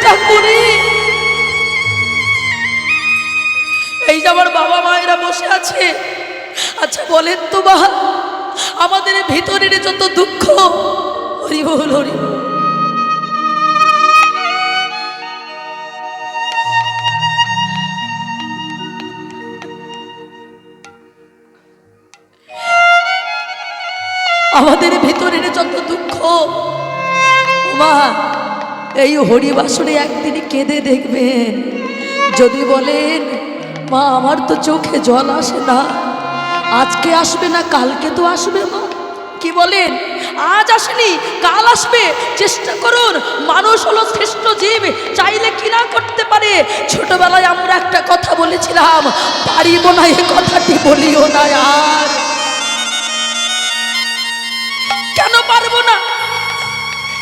চেষ্টা করি। এই যে আমার বাবা মায়েরা বসে আছে, আচ্ছা বলেন তো মা, আমাদের ভিতরের যত দুঃখ, হরি বল হরি বল, আমাদের ভিতরের যত দুঃখ মা, এই হরিবাসরে একদিন কেঁদে দেখবেন। যদি বলেন মা আমার তো চোখে জল আসে না, আজকে আসবে না কালকে তো আসবে মা, কি বলেন? আজ আসেনি কাল আসবে, চেষ্টা করুন। মানুষ হলো শ্রেষ্ঠ জীব, চাইলে কি না করতে পারে। ছোটবেলায় আমরা একটা কথা বলেছিলাম, পারিব না এ কথাটি বলিও না। আর কেন পারবো না?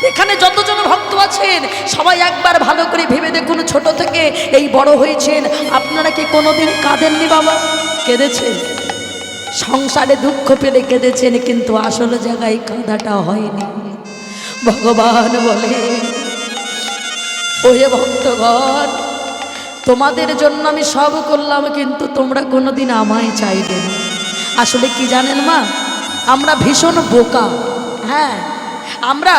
এখানে যতজন ভক্ত আছেন সবাই একবার ভালো করে ভেবে দেখুন, ছোট থেকে এই বড় হয়েছেন, আপনারা কি কোনোদিন কাঁদেননি বাবা? কেঁদেছেন, সংসারে দুঃখ পেলে কেঁদেছেন, কিন্তু আসল জায়গায় কাঁদাটা হয়নি। ভগবান বলে, ওহে ভক্তগণ, তোমাদের জন্য আমি সব করলাম, কিন্তু তোমরা কোনোদিন আমায় চাইবে না। আসলে কি জানেন মা, আমরা ভীষণ বোকা। হ্যাঁ, আমরা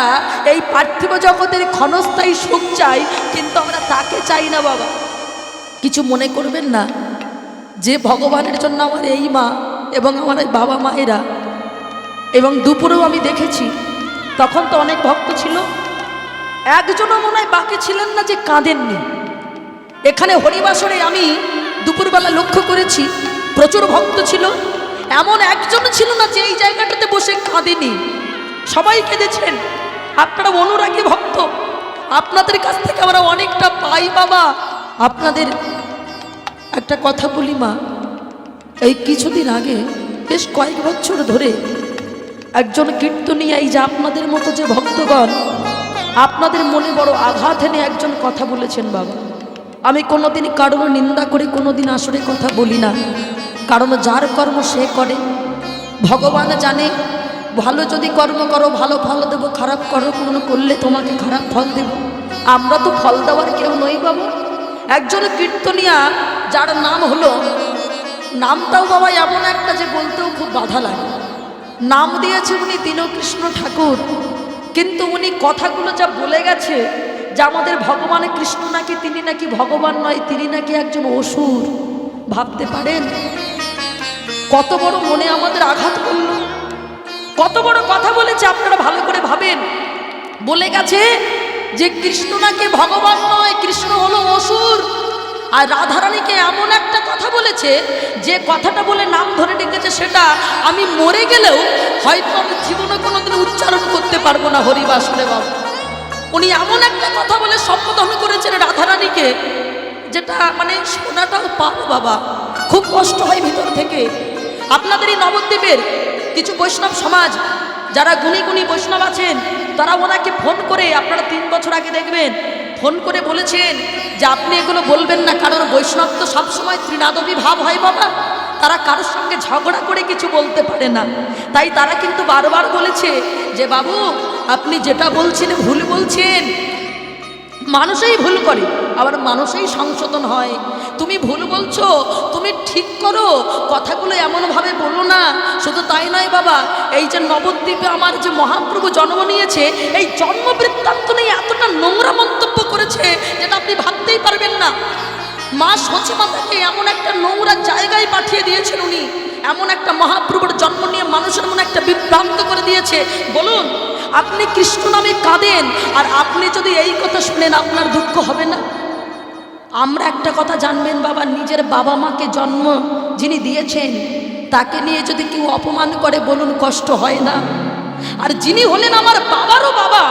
এই পার্থিব জগতের ক্ষণস্থায়ী সুখ চাই, কিন্তু আমরা তাকে চাই না বাবা। কিছু মনে করবেন না যে ভগবানের জন্য আমার এই মা এবং আমার এই বাবা মায়েরা, এবং দুপুরেও আমি দেখেছি, তখন তো অনেক ভক্ত ছিল, একজনও মনে হয় বাকি ছিলেন না যে কাঁদেননি। এখানে হরিবাসরে আমি দুপুরবেলা লক্ষ্য করেছি প্রচুর ভক্ত ছিল, এমন একজন ছিল না যে এই জায়গাটাতে বসে কাঁদেনি, সবাই কেঁদেছেন। আপনারা অনুরাগী ভক্ত, আপনাদের কাছ থেকে আমরা অনেকটা পাই বাবা। আপনাদের একটা কথা বলি মা, এই কিছুদিন আগে বেশ কয়েক বছর ধরে একজন কীর্তনিয়া, এই যে আপনাদের মতো যে ভক্তগণ, আপনাদের মনে বড় আঘাত এনে একজন কথা বলেছেন বাবা। আমি কোনোদিন কারোর নিন্দা করে কোনোদিন আসলে কথা বলি না, কারণ যার কর্ম সে করে, ভগবান জানে। ভালো যদি কর্ম করো ভালো ফল দেবো, খারাপ কর্ম করলে তোমাকে খারাপ ফল দেব। আমরা তো ফল দেওয়ার কেউ নই বাবা। একজন কীর্তনিয়া যার নাম হলো, নামটাও বাবা এমন একটা যে বলতেও খুব বাধা লাগে, নাম দিয়েছে উনি দীনকৃষ্ণ ঠাকুর, কিন্তু উনি কথাগুলো যা বলে গেছে যে আমাদের ভগবান কৃষ্ণ নাকি, তিনি নাকি ভগবান নয়, তিনি নাকি একজন অসুর। ভাবতে পারেন কত বড় মনে আমাদের আঘাত করল, কত বড় কথা বলেছে। আপনারা ভালো করে ভাবেন, বলে গেছে যে কৃষ্ণ নাকি ভগবান নয়, কৃষ্ণ হলো অসুর। আর রাধারানীকে এমন একটা কথা বলেছে, যে কথাটা বলে নাম ধরে ডেকেছে, সেটা আমি মরে গেলেও হয়তো আমি জীবনে কোনোদিন উচ্চারণ করতে পারবো না হরিবাসরে বাবা। উনি এমন একটা কথা বলে সম্বোধন করেছেন রাধারানীকে, যেটা মানে শোনাটাও পাপ বাবা, খুব কষ্ট হয় ভিতর থেকে। আপনাদের এই নবদ্বীপের কিছু বৈষ্ণব সমাজ, যারা গুণী গুণী বৈষ্ণব আছেন, তারা ওনাকে ফোন করে, আপনারা 3 বছর আগে দেখবেন, ফোন করে বলেছেন যে আপনি এগুলো বলবেন না, কারণ বৈষ্ণব তো সবসময় ত্রিনাদবী ভাব হয় বাবা, তারা কারোর সঙ্গে ঝগড়া করে কিছু বলতে পারে না। তাই তারা কিন্তু বারবার বলেছে যে বাবু আপনি যেটা বলছেন ভুল বলছেন। মানুষই ভুল করে, আবার মানুষই সংশোধন হয়। তুমি ভুল বলছো, তুমি ঠিক করো, কথাগুলো এমনভাবে বলো না। শুধু তাই নয় বাবা, এই যে নবদ্বীপে আমার যে মহাপ্রভু জন্ম নিয়েছে, এই জন্ম বৃত্তান্ত নিয়ে এতটা নোংরা মন্তব্য করেছে যেটা আপনি ভাবতেই পারবেন না। মা সচিমাতাকে এমন একটা নোংরা জায়গায় পাঠিয়ে দিয়েছেন উনি, এমন একটা মহাপ্রভুর জন্ম নিয়ে মানুষের মনে একটা বিভ্রান্ত করে দিয়েছে। বলুন, আপনি কৃষ্ণ নামে কাঁদেন, আর আপনি যদি এই কথা শুনেন আপনার দুঃখ হবে না? আমরা একটা কথা জানবেন বাবা, নিজের বাবা মাকে জন্ম যিনি দিয়েছেন তাকে নিয়ে যদি কেউ অপমান করে, বলুন কষ্ট হয় না? আর যিনি হলেন আমার বাবারও বাবা,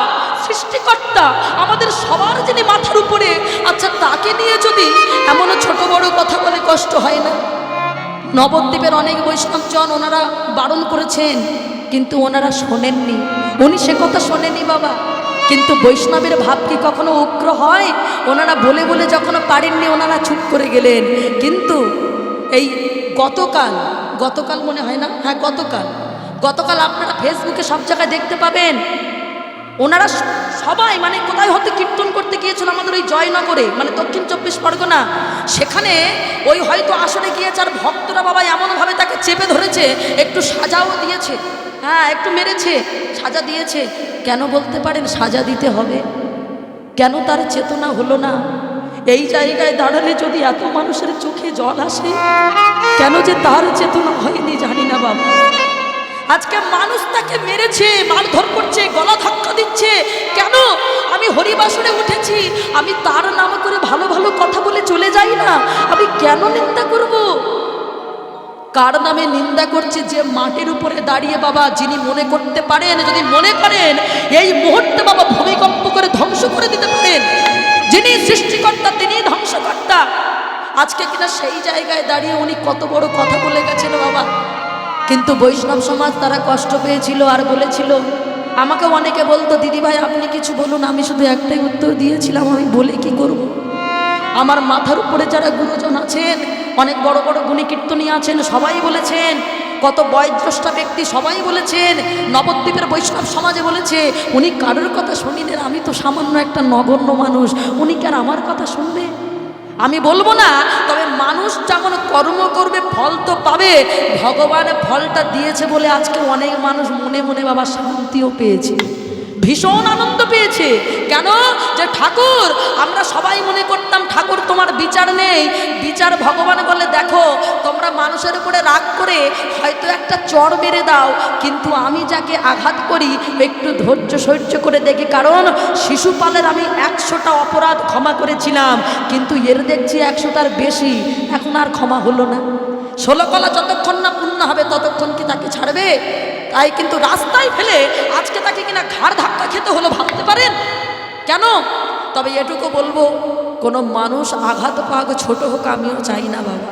সৃষ্টিকর্তা, আমাদের সবার যিনি মাথার উপরে, আচ্ছা তাকে নিয়ে যদি এমন ছোট বড় কথা বলে কষ্ট হয় না? নবদ্বীপের অনেক বৈষ্ণবজন ওনারা বারণ করেছেন, কিন্তু ওনারা শোনেননি, উনি সে কথা শোনেনি বাবা। কিন্তু বৈষ্ণবের ভাব কি কখনো উগ্র হয়? ওনারা বলে বলে যখন পারেননি ওনারা চুপ করে গেলেন। কিন্তু এই গতকাল মনে হয় না, হ্যাঁ গতকাল আপনারা ফেসবুকে সব জায়গায় দেখতে পাবেন, ওনারা সবাই মানে কোথায় হয়তো কীর্তন করতে গিয়েছিল আমাদের ওই জয়নগরে, মানে দক্ষিণ 24 পরগনা, সেখানে ওই হয়তো আসরে গিয়েছে, আর ভক্তরা বাবা এমনভাবে তাকে চেপে ধরেছে, একটু সাজাও দিয়েছে, হ্যাঁ একটু মেরেছে, সাজা দিয়েছে। কেন বলতে পারেন সাজা দিতে হবে? কেন তার চেতনা হলো না? এই জায়গায় দাঁড়ালে যদি এত মানুষের চোখে জল আসে, কেন যে তার চেতনা হয়নি জানি না বাবা। আজকে মানুষ তাকে মেরেছে, মারধর করছে, গলা ধাক্কা দিচ্ছে, কেন? আমি হরিবাসরে উঠেছি, আমি তার নাম করে ভালো ভালো কথা বলে চলে যাই না, আমি কেন নিন্দা করব? কার নামে নিন্দা করছে? যে মাটির উপরে দাঁড়িয়ে বাবা, যিনি মনে করতে পারেন, যদি মনে করেন এই মুহূর্তে বাবা ভূমিকম্প করে ধ্বংস করে দিতে পারেন, যিনি সৃষ্টিকর্তা তিনি ধ্বংসকর্তা, আজকে কিনা সেই জায়গায় দাঁড়িয়ে উনি কত বড় কথা বলে গেছেন বাবা। কিন্তু বৈষ্ণব সমাজ তারা কষ্ট পেয়েছিল আর বলেছিল, আমাকে অনেকে বলতো দিদি ভাই আপনি কিছু বলুন, আমি শুধু একটাই উত্তর দিয়েছিলাম, আমি বলে কি করব? আমার মাথার উপরে যারা গুরুজন আছেন, অনেক বড় বড় গুণী কীর্তনী আছেন, সবাই বলেছেন, কত বয়োজ্যেষ্ঠ ব্যক্তি সবাই বলেছেন, নবদ্বীপের বৈষ্ণব সমাজে বলেছে, উনি কারোর কথা শুনিলেন, আমি তো সামান্য একটা নগণ্য মানুষ, উনি কি আর আমার কথা শুনবে? আমি বলবো না, তবে মানুষ যেমন কর্ম করবে ফল তো পাবে। ভগবান ফলটা দিয়েছে বলে আজকে অনেক মানুষ মনে মনে বাবা শান্তিও পেয়েছে, ভীষণ আনন্দ পেয়েছে। কেন? যে ঠাকুর, আমরা সবাই মনে করতাম ঠাকুর তোমার বিচার নেই, বিচার ভগবান বলে দেখো তোমরা মানুষের উপরে রাগ করে হয়তো একটা চড় মেরে দাও, কিন্তু আমি যাকে আঘাত করি একটু ধৈর্য সহ্য করে দেখি, কারণ শিশুপালের আমি 100টা অপরাধ ক্ষমা করেছিলাম, কিন্তু এর দেখছি 100টার বেশি, এখন আর ক্ষমা হলো না। 16 কলা যতক্ষণ না পূর্ণ হবে ততক্ষণ কি তাকে ছাড়বে? তাই কিন্তু রাস্তায় ফেলে আজকে তাকে কিনা ঘাড় ধাক্কা খেতে হলো, ভাবতে পারেন কেন? তবে এটুকু বলবো, কোনো মানুষ আঘাত পাক ছোট হোক আমিও চাই না বাবা,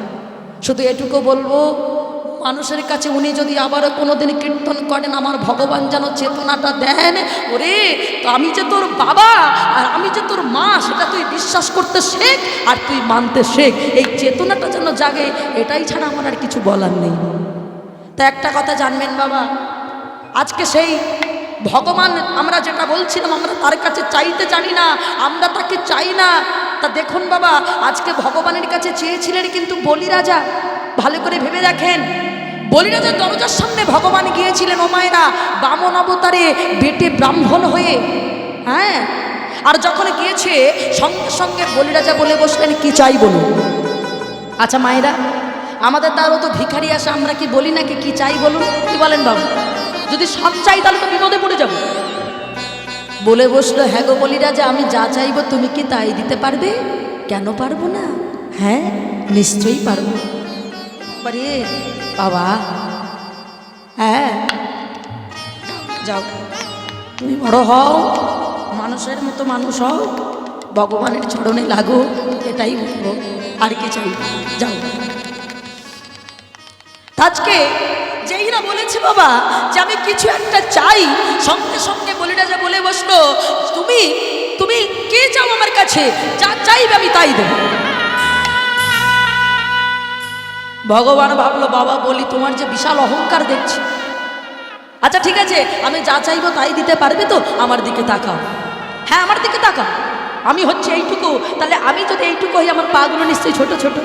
শুধু এটুকু বলবো মানুষের কাছে উনি যদি আবারও কোনোদিন কীর্তন করেন, আমার ভগবান যেন চেতনাটা দেন, ওরে তো আমি যে তোর বাবা আর আমি যে তোর মা সেটা তুই বিশ্বাস করতে শেখ আর তুই মানতে শেখ, এই চেতনাটা যেন জাগে, এটাই ছাড়া আমার আর কিছু বলার নেই। তা একটা কথা জানবেন বাবা, আজকে সেই ভগবান আমরা যেটা বলছিলাম, আমরা তার কাছে চাইতে জানি না, আমরা তাকে চাই না। তা দেখুন বাবা, আজকে ভগবানের কাছে চেয়েছিলেন কিন্তু বলি রাজা, ভালো করে ভেবে দেখেন, বলি রাজার দরজার সামনে ভগবান গিয়েছিলেন ও মায়েরা, বামন অবতারে বেটে ব্রাহ্মণ হয়ে, হ্যাঁ, আর যখন গিয়েছে সঙ্গে সঙ্গে বলি রাজা বলে বসলেন কি চাই বলুন। আচ্ছা মায়েরা, আমাদের তারও তো ভিখারি আসে, আমরা কি বলি নাকি কি চাই বলুন? কি বলেন বাবু? যদি সব চাই তাহলে তো বিপদে পড়ে যাব। বলে বসলো, হ্যাঁ গো বলি রাজা, আমি যা চাইবো তুমি কি তাই দিতে পারবে? কেন পারবো না? হ্যাঁ নিশ্চয়ই পারবো। বারে বাবা, হ্যাঁ যাও, তুমি বড় হও, মানুষের মতো মানুষ হও, ভগবানের চরণে লাগো, এটাই বলবো, আর কি চাই, যাও। আজকে যেইরা বলেছে বাবা যে আমি কিছু একটা চাই, সঙ্গে সঙ্গে বলি রাজা বলে বসলো, তুমি তুমি কে চাও আমার কাছে, যা চাইবে আমি তাই দেব। ভগবান ভাবলো বাবা বলি তোমার যে বিশাল অহংকার দেখছি, আচ্ছা ঠিক আছে আমি যা চাইবো তাই দিতে পারবে তো? আমার দিকে তাকাও, হ্যাঁ আমার দিকে তাকাও, আমি হচ্ছে এইটুকু, তাহলে আমি যদি এইটুকু হই আমার পাগুলো নিশ্চয়ই ছোট ছোট।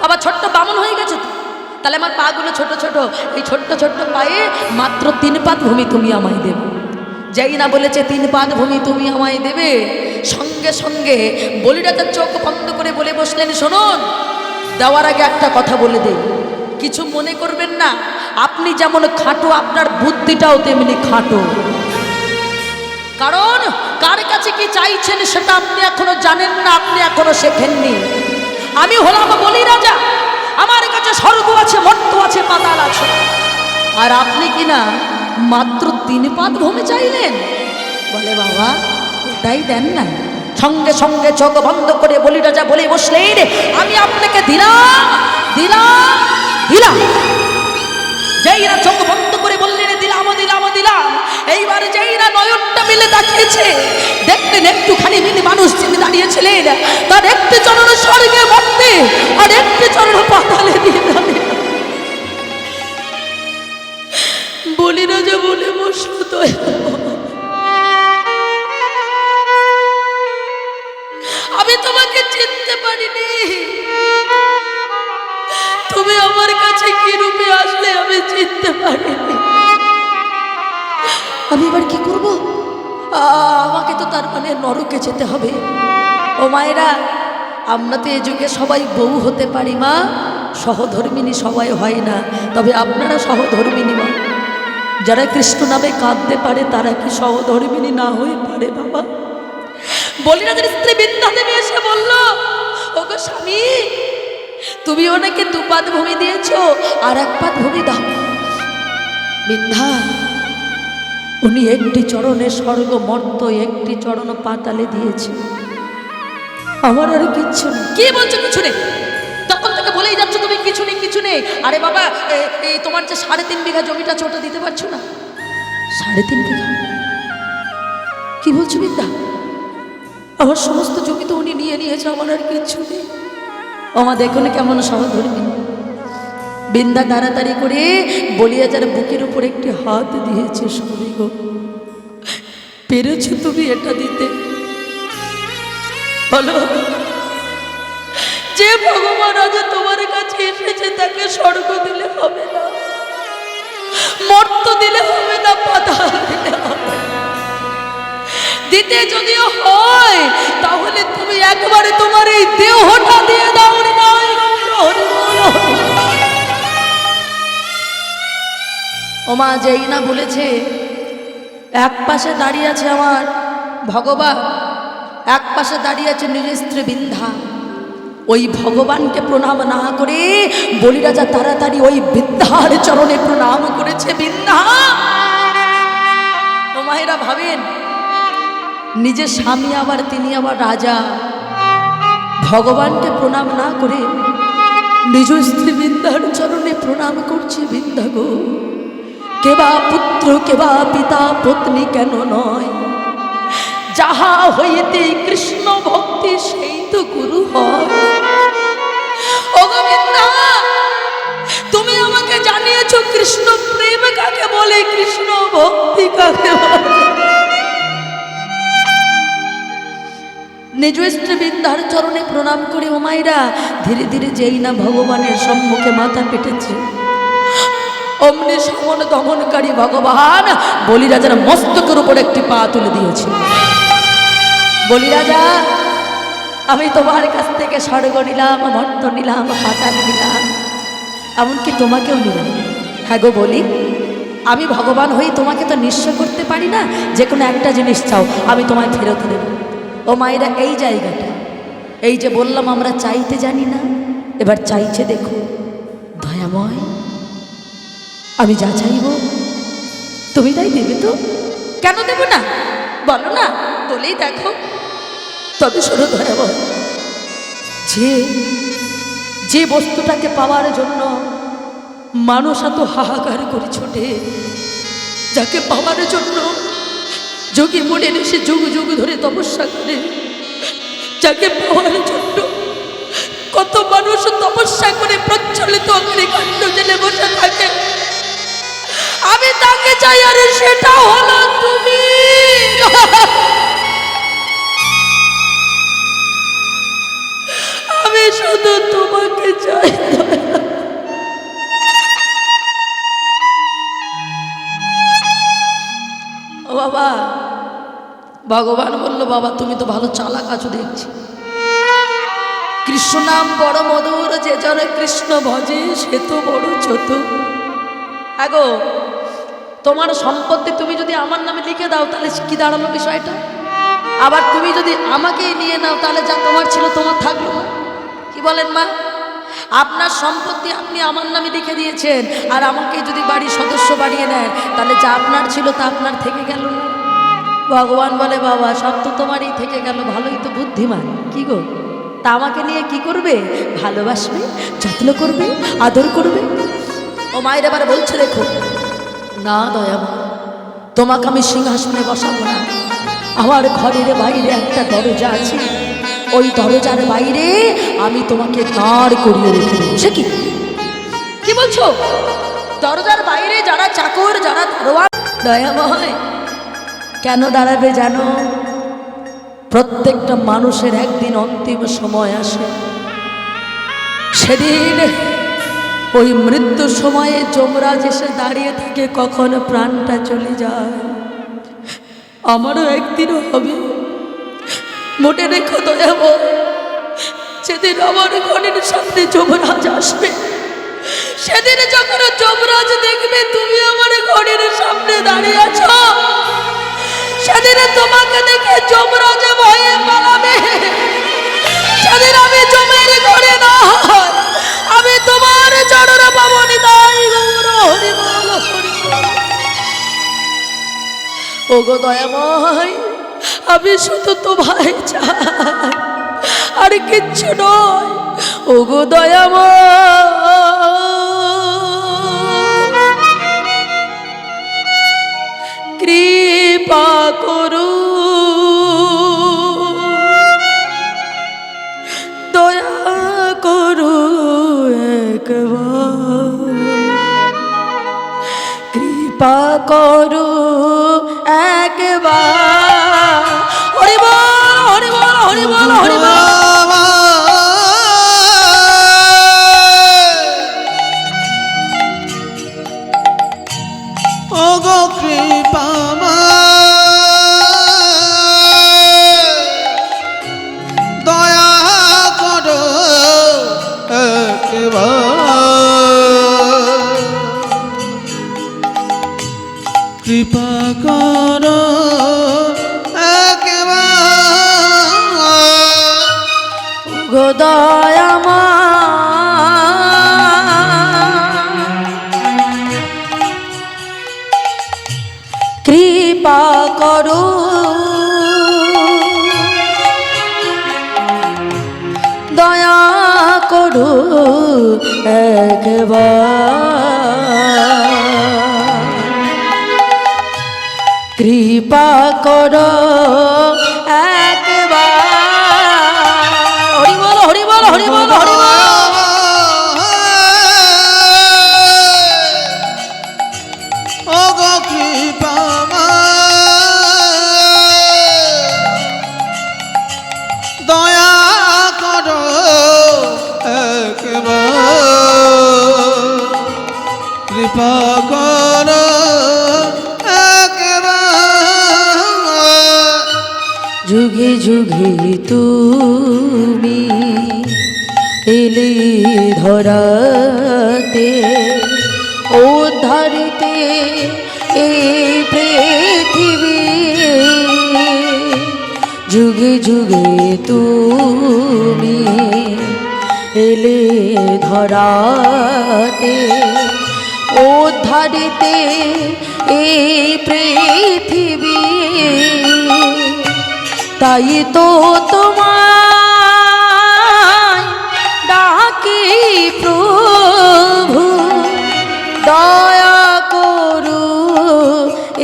বাবা ছোট্ট বামন হয়ে গেছে তো, তাহলে আমার পাগুলো ছোট ছোট, এই ছোট্ট ছোট্ট পায়ে মাত্র 3 পাত ভূমি তুমি আমায় দেবে। যেই না বলেছে 3 পাত ভূমি তুমি আমায় দেবে, সঙ্গে সঙ্গে বলি রাজার চোখ বন্ধ করে বলে বসলেন, শুনুন দেওয়ার আগে একটা কথা বলে দেই, কিছু মনে করবেন না, আপনি যেমন খাটো আপনার বুদ্ধিটাও তেমনি খাটো, কারণ কার কাছে কি চাইছেন সেটা আপনি এখনো জানেন না, আপনি এখনো শেখেননি। আমি হলাম বলি রাজা, আমার কাছে স্বর্গ আছে, মর্ত আছে, পাতাল আছে, আর আপনি কি না মাত্র 3 পাত ভূমি চাইলেন। বলে বাবা ওটাই দেন না। সঙ্গে সঙ্গে চোখ বন্ধ করে বলি রাজা বলে বসলেন, আমি আপনাকে দিলাম দিলাম দিলাম। যেইরা চোখ বন্ধ করে বললেন দিলাম দিলাম দিলাম, এইবার যেইরা নয়নটা মিলে তাকিয়েছে, দেখলেন একটুখানি মিনি মানুষ যিনি দাঁড়িয়েছিলেন তার একটি চরণ স্বর্গে মর্তে আর একটি চরণ পাতালে দিয়ে দাঁড়িয়ে। বলি রাজা বলে বসলো, তো তোমাকে চিনতে পারিনি, তুমি আমার কাছে কি রূপে আসলে আমি চিনতে পারিনি। আমি এবার কি করব? আমাকে তো তার মানে নরকে যেতে হবে। ও মায়েরা, আমরা তো এ যুগে সবাই বউ হতে পারি মা, সহধর্মিনী সবাই হয় না। তবে আপনারা সহধর্মিনী মা, যারা কৃষ্ণ নামে কাঁদতে পারে তারা কি সহধর্মিনী না হয়ে পারে বাবা? বলিরাজের স্ত্রী বিন্ধ্যা দেবী এসে বলল, ওগো স্বামী, তুমি ওনাকে 2 পাত ভূমি দিয়েছো, আর 1 পাত ভূমি দাও। বিন্ধ্যা, উনি একটি চরণে স্বর্গ মর্ত, একটি চরণ পাতালে দিয়েছে, আমার আর কিচ্ছু নেই। কি বলছো কিছু নেই? তখন থেকে বলেই যাচ্ছ তুমি কিছু নেই কিছু নেই। আরে বাবা, এই তোমার যে 3.5 বিঘা জমিটা ছোট দিতে পারছো না? 3.5 বিঘা? কি বলছো বিদ্যা? আমার সমস্ত জমি তো উনি নিয়ে নিয়েছে, আমার আর কিচ্ছু নেই। ওমা দেখুন কেমন সহধর্মী। বিন্দা তাড়াতাড়ি করে বলিরাজার বুকের উপর একটি হাত দিয়েছে। স্বামী গো, পেরেছো তুমি এটা দিতে? বলো, যে ভগবান আজ তোমার কাছে এসেছে তাকে স্বর্গ দিলে হবে না, মর্ত দিলে হবে না, পাতাল দিলে হবে না। দিতে যদিও হয় তাহলে তুমি একবারে তোমার এই দেহটা দিয়ে দাও। ওমা যেই না বলেছে, এক পাশে দাঁড়িয়ে আছে আমার ভগবান, এক পাশে দাঁড়িয়ে আছে নিজ স্ত্রী বিন্ধ্যা। ওই ভগবানকে প্রণাম না করে বলিরাজা তাড়াতাড়ি ওই বিন্ধ্যার চরণে প্রণাম করেছে। বিন্ধ্যা, ও মায়েরা ভাবেন, নিজের স্বামী আবার তিনি আবার রাজা, ভগবানকে প্রণাম না করে নিজ স্ত্রী বিন্ধ্যার চরণে প্রণাম করছে। বিন্ধ্যা গো, কেবা পুত্র কেবা পিতা পত্নী কেন নয়, যাহা হইতে কৃষ্ণ ভক্তি সেই তো গুরু হয়। ওগো বিন্ধ্যা, তুমি আমাকে জানিয়েছো কৃষ্ণ প্রেম কাকে বলে, কৃষ্ণ ভক্তি কাকে বলে। নিজ স্ত্রী বিন্ধ্যার চরণে প্রণাম করে ও মায়েরা ধীরে ধীরে যেই না ভগবানের সম্মুখে মাথা পেটেছে, অমনি সমন দমনকারী ভগবান বলিরাজার মস্তকের উপর একটি পা তুলে দিয়েছে। বলিরাজা, আমি তোমার কাছ থেকে স্বর্গ নিলাম, মর্ত নিলাম, পাতাল নিলাম, এমনকি তোমাকেও নিলাম। হ্যাঁ গো বলি, আমি ভগবান হয়ে তোমাকে তো নিঃস্ব করতে পারি না, যে কোনো একটা জিনিস চাও আমি তোমায় ফেরত দেব। ও মায়েরা, এই জায়গাটা, এই যে বললাম আমরা চাইতে জানি না, এবার চাইছে দেখো। দয়াময়, আমি যা চাইব তুমি তাই দেবে তো? কেন দেব না বলো না, বলেই দেখো। তবে শোনো দয়াময়, যে বস্তুটাকে পাওয়ার জন্য মানুষ এত হাহাকার করে ছোটে, যাকে পাওয়ার জন্য যোগী মনে এসে যুগ যুগ ধরে তপস্যা করে, যাকে পাওয়ার জন্য কত মানুষ তপস্যা করে প্রজ্বলিত অগ্নিকাণ্ড জেলে বসে থাকে, আমি তাকে চাই, আর সেটা হলো তুমি। আমি শুধু তোমাকে চাই। ও বাবা, ভগবান বলল, বাবা তুমি তো ভালো চালাক আছো দেখছি, কৃষ্ণ নাম বড় মধুর, যে যারা কৃষ্ণ ভজে সে তো বড় চতুর। আগো, তোমার সম্পত্তি তুমি যদি আমার নামে লিখে দাও তাহলে কি দাঁড়ালো বিষয়টা? আবার তুমি যদি আমাকে নিয়ে নাও তাহলে যা তোমার ছিল তোমার থাকলো না। কি বলেন মা? আপনার সম্পত্তি আপনি আমার নামে লিখে দিয়েছেন, আর আমাকে যদি বাড়ির সদস্য বানিয়ে নেন তাহলে যা আপনার ছিল তা আপনার থেকে গেল না। ভগবান বলে, বাবা সব তো তোমারই থেকে গেল, ভালোই তো বুদ্ধিমান। কি গো, তা আমাকে নিয়ে কি করবে? ভালোবাসবে, যত্ন করবে, আদর করবে। ও মায়ের এবার বলছে, দেখো না দয়াময়, তোমাকে আমি সিংহাসনে বসাবো না। আমার ঘরের বাইরে একটা দরজা আছে, ওই দরজার বাইরে আমি তোমাকে দাঁড় করিয়ে রেখে দেবো। সে কি বলছো? দরজার বাইরে যারা চাকর, যারা দারোয়ান, দয়াময় কেন দাঁড়াবে জানো? প্রত্যেকটা মানুষের একদিন অন্তিম সময় আসে, সেদিন ওই মৃত্যু সময়ে যমরাজ এসে দাঁড়িয়ে থাকে কখন প্রাণটা চলে যায়। আমারও একদিন হবে, মনে রেখো দয়াময়, সেদিন আমার ঘরের সামনে যমরাজ আসবে। সেদিন যখন যমরাজ দেখবে তুমি আমার ঘরের সামনে দাঁড়িয়ে আছো, সেদিন তোমাকে দেখে যমরাজ ভয়ে পালাবে। সেদিন আমি যমের ঘরে না, আমি তোমার চরণ পাবনি। তাই গৌর হরি বল হরি বল। ওগো দয়াময়, আমি শুধু তোমায় চাই, আর কিচ্ছু নয়। ওগো দয়াময়, কৃপা করু, দয়া করু একবার, কৃপা করু একবার। হরি বল হরি বল হরি বল হরি বল। ওগো কৃপাময়, দয়া করো একবার, কৃপা করো একবার। ওগো দয়াময়, কৃপা করো, দয়া করো একবার, কৃপা করো একবার। হরি বল হরি বল হরি বল হরি বল। ওগো কৃপাময়, দয়া করো একবার, কৃপা করো একবার। যুগে যুগে তুমি এলে ধরাতে, উদ্ধারিতে এই পৃথিবী। যুগে যুগে তুমি এলে ধরাতে, উদ্ধারিতে এই পৃথিবী। তাই তো তোমায় ডাকি প্রভু, দয়া করু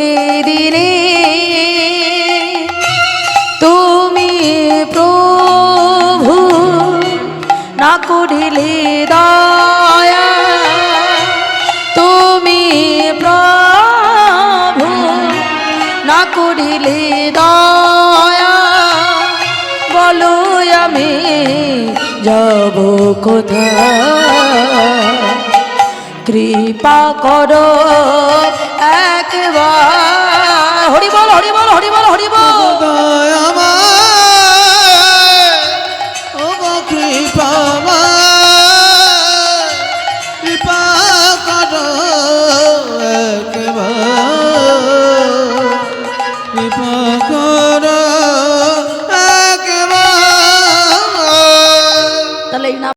এই দিনে। তুমি প্রভু না করিলে দয়া, তুমি প্রভু না করিলে দয়া, বলো আমি যাব কোথায়। কৃপা করো একবার। হরি বল হরি বল হরি বল হরি বল। দয়াময়, ওগো কৃপাময়, কৃপা করো একবার, কৃপা করো একবার। তাহলে এই নাম